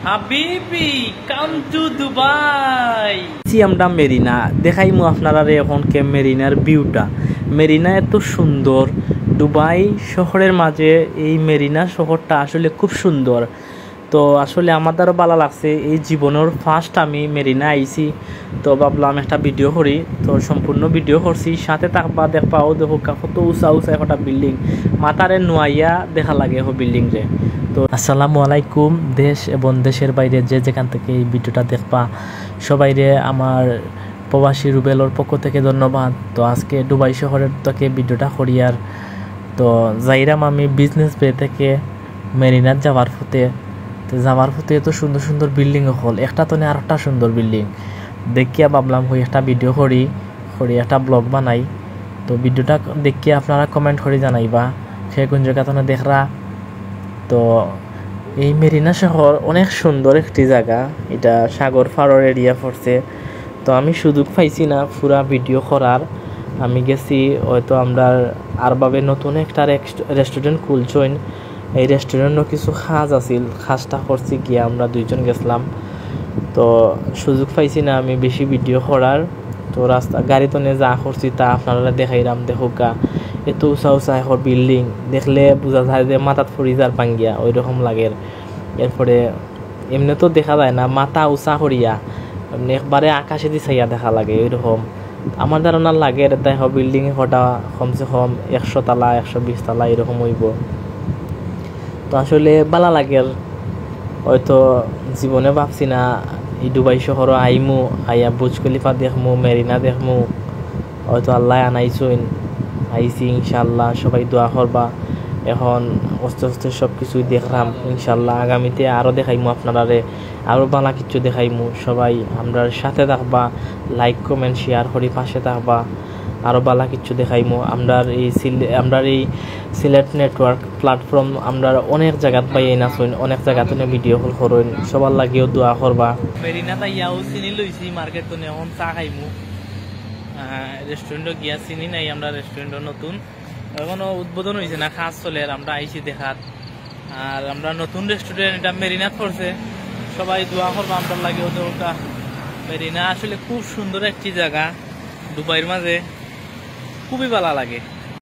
হাবিবি come to Dubai. আমরা মেরিনা দেখাইমু আপনারা এখন কে মেরিনার ভিউটা। মেরিনা এত সুন্দর, দুবাই শহরের মাঝে এই মেরিনা শহরটা আসলে খুব সুন্দর। তো আসলে আমাদেরও ভালো লাগছে, এই জীবনের ফার্স্ট আমি মেরিনা আইছি। তো ভাবলাম একটা ভিডিও করি, তো সম্পূর্ণ ভিডিও করছি, সাথে থাকবা দেখবাও। দেখো কত উঁচা উঁচা একটা বিল্ডিং, মাথারে নোয়াইয়া দেখা লাগে ও বিল্ডিং রে। তো আসসালামু আলাইকুম, দেশ এবং দেশের বাইরে যে যেখান থেকে এই ভিডিওটা দেখবা সবাইরে আমার প্রবাসী রুবেলর পক্ষ থেকে ধন্যবাদ। তো আজকে দুবাই শহরের থেকে ভিডিওটা করি। আর তো যাইরাম আমি বিজনেস বে থেকে মেরিনার যাওয়ার পথে এত সুন্দর সুন্দর বিল্ডিং হল, একটা তো আর একটা সুন্দর বিল্ডিং দেখিয়া ভাবলাম হই একটা ভিডিও করি একটা ব্লগ বানাই। তো ভিডিওটা দেখিয়ে আপনারা কমেন্ট করে জানাইবা সে কোন জায়গা তো দেখরা। তো এই মেরিনা শহর অনেক সুন্দর একটি জায়গা, এটা সাগর পাড়ের এরিয়া পড়ছে। তো আমি সুযোগ পাইছি না পুরা ভিডিও করার। আমি গেছি হয়তো আমরা আরভাবে নতুন একটা রেস্টুরেন্ট খুলছেন, এই রেস্টুরেন্টও কিছু কাজ আছিল, কাজটা করছি গিয়ে আমরা দুইজন গেছিলাম। তো সুযোগ পাইছি না আমি বেশি ভিডিও করার। তো রাস্তা গাড়ি তো যা করছি তা আপনারা দেখাইলাম। দেখোকা এত উঁচা উঁচা এখন বিল্ডিং, দেখলে বোঝা যায় যে মাথাত পড়ি যার পাঙ্গিয়া ওই রকম লাগে। এরপরে এমনি তো দেখা যায় না, মাথা উঁচা করিয়া এমনি একবারে আকাশে দিয়ে চাইয়া দেখা লাগে ওইরকম। আমার ধারণা লাগে দেখো বিল্ডিং কটা কমসে কম 100 তলা 120 তলা এরকম হইব। তো আসলে ভালো লাগে, হয়তো জীবনে ভাবছি না এই দুবাই শহর আইমু, আইয়া বুর্জ খলিফা দেখমু, মেরিনা দেখমু। হয়তো আল্লাহ আনাইছইন, আইছি ইনশাল্লাহ। সবাই দোয়া করবা। এখন আস্তে আস্তে সব কিছুই দেখলাম ইনশাল্লাহ। আগামীতে আরও দেখাইমু আপনারারে, আরও ভালো কিছু দেখাইমু। সবাই আমরার সাথে থাকবা, লাইক কমেন্ট শেয়ার করি পাশে থাকবা, আরও ভালো কিছু দেখাইমু। আমরা এই সিলেট নেটওয়ার্ক প্ল্যাটফর্ম আমরা অনেক জায়গাত পাই না, অনেক জায়গাতে ভিডিও কল করুন। সবার লাগিও দোয়া করবা। মেরিনা তাইয়াও চিনি লইছি মার্কেট তো এখন চা খাইমু। রেস্টুরেন্টও গিয়া চিনি নাই আমরা, রেস্টুরেন্টও নতুন এখনো উদ্বোধন হয়েছে না, কাজ চলে। আমরা আইছি দেখার। আর আমরা নতুন রেস্টুরেন্ট এটা মেরিনাত পড়ছে, সবাই দোয়া করবা আমরা লাগিও। ওটা মেরিনা আসলে খুব সুন্দর একটি জায়গা, দুবাইয়ের মাঝে খুবই ভালো লাগে।